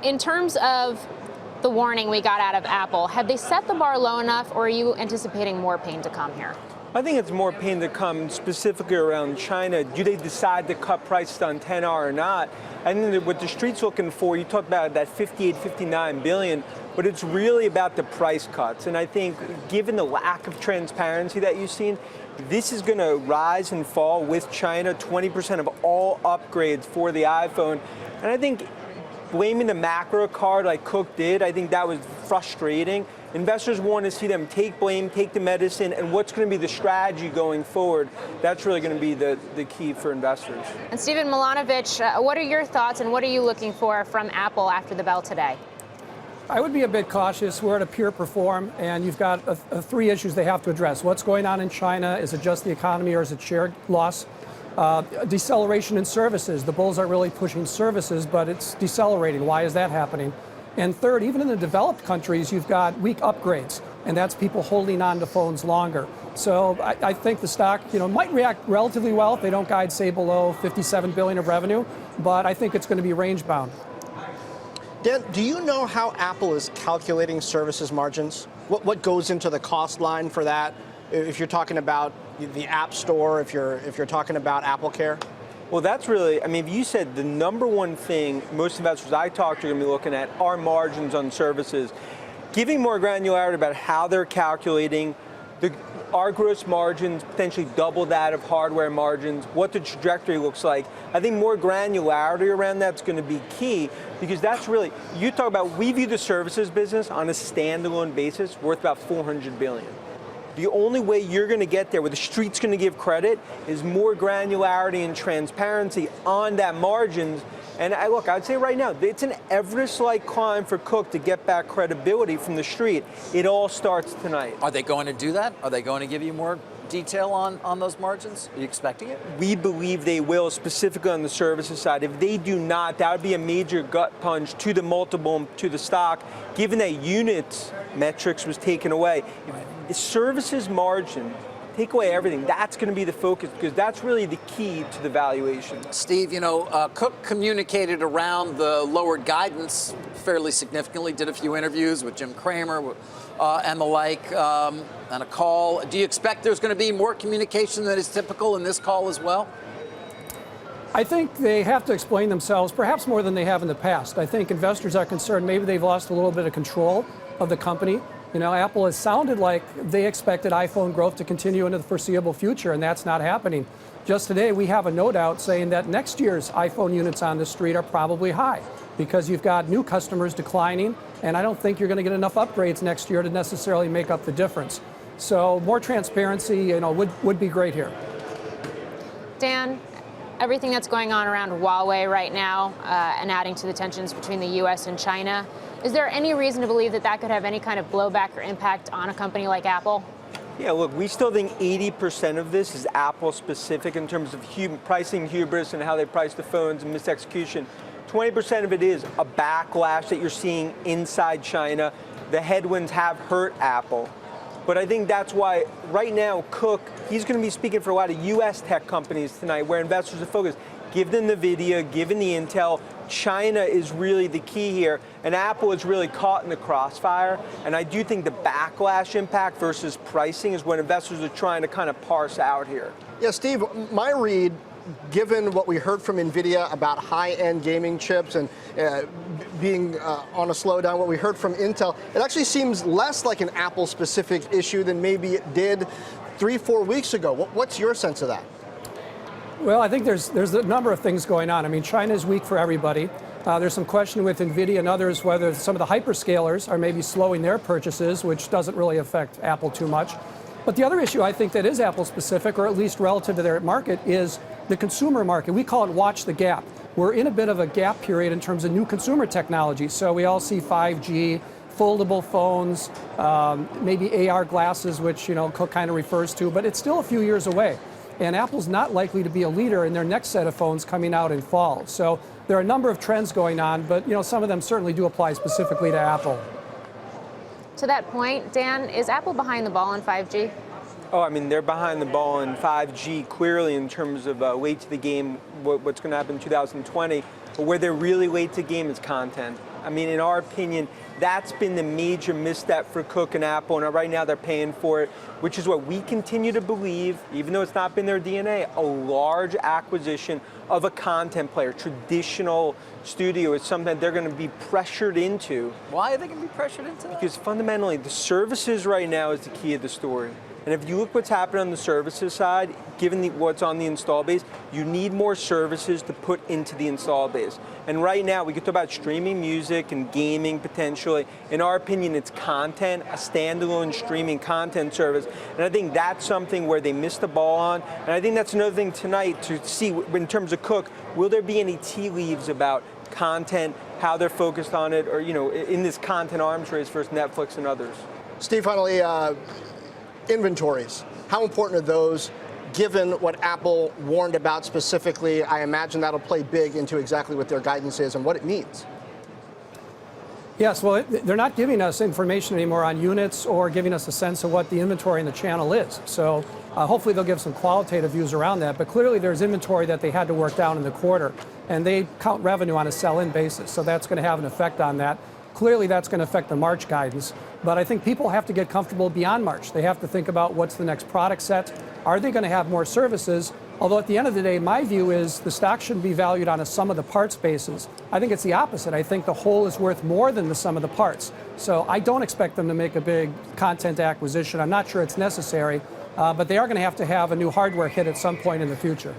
in terms of the warning we got out of Apple, have they set the bar low enough, or are you anticipating more pain to come here? I think it's more pain to come specifically around China. Do they decide to cut prices on 10R or not? I think that what the street's looking for, you talked about that 58, 59 billion, but it's really about the price cuts. And I think given the lack of transparency that you've seen, this is going to rise and fall with China, 20% of all upgrades for the iPhone. And I think blaming the macro card like Cook did, I think that was frustrating. Investors want to see them take blame, take the medicine, and what's going to be the strategy going forward. That's really going to be the key for investors. And Steven Milunovich, what are your thoughts and what are you looking for from Apple after the bell today? I would be a bit cautious. We're at a peer perform, and you've got three issues they have to address. What's going on in China? Is it just the economy or is it share loss? Deceleration in services. The bulls are really pushing services, but it's decelerating. Why is that happening? And third, even in the developed countries, you've got weak upgrades, and that's people holding on to phones longer. So I think the stock, might react relatively well if they don't guide, say, below 57 billion of revenue, but I think it's going to be range bound. Dan, do you know how Apple is calculating services margins? What goes into the cost line for that? If you're talking about the App Store, if you're talking about Apple Care? Well, that's really, if you said the number one thing most investors I talk to are going to be looking at are margins on services. Giving more granularity about how they're calculating our gross margins, potentially double that of hardware margins, what the trajectory looks like. I think more granularity around that's going to be key, because that's really, you talk about, we view the services business on a standalone basis worth about 400 billion. The only way you're going to get there, where the street's going to give credit, is more granularity and transparency on that margins. And look, I'd say right now, it's an Everest-like climb for Cook to get back credibility from the street. It all starts tonight. Are they going to do that? Are they going to give you more detail on those margins? Are you expecting it? We believe they will, specifically on the services side. If they do not, that would be a major gut punch to the multiple, to the stock, given that units metrics was taken away. If the services margin, take away everything, that's going to be the focus, because that's really the key to the valuation. Steve, Cook communicated around the lowered guidance fairly significantly, did a few interviews with Jim Cramer and the like, and a call. Do you expect there's going to be more communication than is typical in this call as well? I think they have to explain themselves, perhaps more than they have in the past. I think investors are concerned maybe they've lost a little bit of control of the company. Apple has sounded like they expected iPhone growth to continue into the foreseeable future, and that's not happening. Just today, we have a note out saying that next year's iPhone units on the street are probably high because you've got new customers declining, and I don't think you're going to get enough upgrades next year to necessarily make up the difference. So more transparency, would be great here. Dan, everything that's going on around Huawei right now and adding to the tensions between the U.S. and China, is there any reason to believe that could have any kind of blowback or impact on a company like Apple? Yeah, look, we still think 80% of this is Apple specific in terms of pricing hubris and how they price the phones and misexecution. 20% of it is a backlash that you're seeing inside China. The headwinds have hurt Apple. But I think that's why right now Cook, he's going to be speaking for a lot of U.S. tech companies tonight where investors are focused. Give them the NVIDIA, give them the Intel. China is really the key here, and Apple is really caught in the crossfire. And I do think the backlash impact versus pricing is what investors are trying to kind of parse out here. Yeah, Steve, my read, given what we heard from NVIDIA about high-end gaming chips and being on a slowdown, what we heard from Intel, it actually seems less like an Apple-specific issue than maybe it did 3-4 weeks ago. What's your sense of that? Well, I think there's a number of things going on. China is weak for everybody. There's some question with NVIDIA and others whether some of the hyperscalers are maybe slowing their purchases, which doesn't really affect Apple too much. But the other issue I think that is Apple specific, or at least relative to their market, is the consumer market. We call it watch the gap. We're in a bit of a gap period in terms of new consumer technology. So we all see 5G, foldable phones, maybe AR glasses, which Cook kind of refers to, but it's still a few years away. And Apple's not likely to be a leader in their next set of phones coming out in fall. So there are a number of trends going on, but some of them certainly do apply specifically to Apple. To that point, Dan, is Apple behind the ball on 5G? Oh, they're behind the ball in 5G clearly in terms of late to the game, what's going to happen in 2020. But where they're really late to game is content. I mean, in our opinion, that's been the major misstep for Cook and Apple, and right now they're paying for it, which is what we continue to believe, even though it's not been their DNA, a large acquisition of a content player, traditional studio, is something that they're going to be pressured into. Why are they going to be pressured into that? Because fundamentally, the services right now is the key of the story. And if you look what's happening on the services side, given what's on the install base, you need more services to put into the install base. And right now, we could talk about streaming music and gaming potentially. In our opinion, it's content, a standalone streaming content service. And I think that's something where they missed the ball on. And I think that's another thing tonight to see in terms of Cook, will there be any tea leaves about content, how they're focused on it, or in this content arms race versus Netflix and others? Steve, finally, inventories. How important are those, given what Apple warned about specifically? I imagine that'll play big into exactly what their guidance is and what it means. Yes, well, they're not giving us information anymore on units or giving us a sense of what the inventory in the channel is. So hopefully they'll give some qualitative views around that. But clearly there's inventory that they had to work down in the quarter. And they count revenue on a sell-in basis. So that's going to have an effect on that. Clearly that's going to affect the March guidance. But I think people have to get comfortable beyond March. They have to think about what's the next product set. Are they going to have more services? Although at the end of the day, my view is the stock shouldn't be valued on a sum of the parts basis. I think it's the opposite. I think the whole is worth more than the sum of the parts. So I don't expect them to make a big content acquisition. I'm not sure it's necessary, but they are going to have a new hardware hit at some point in the future.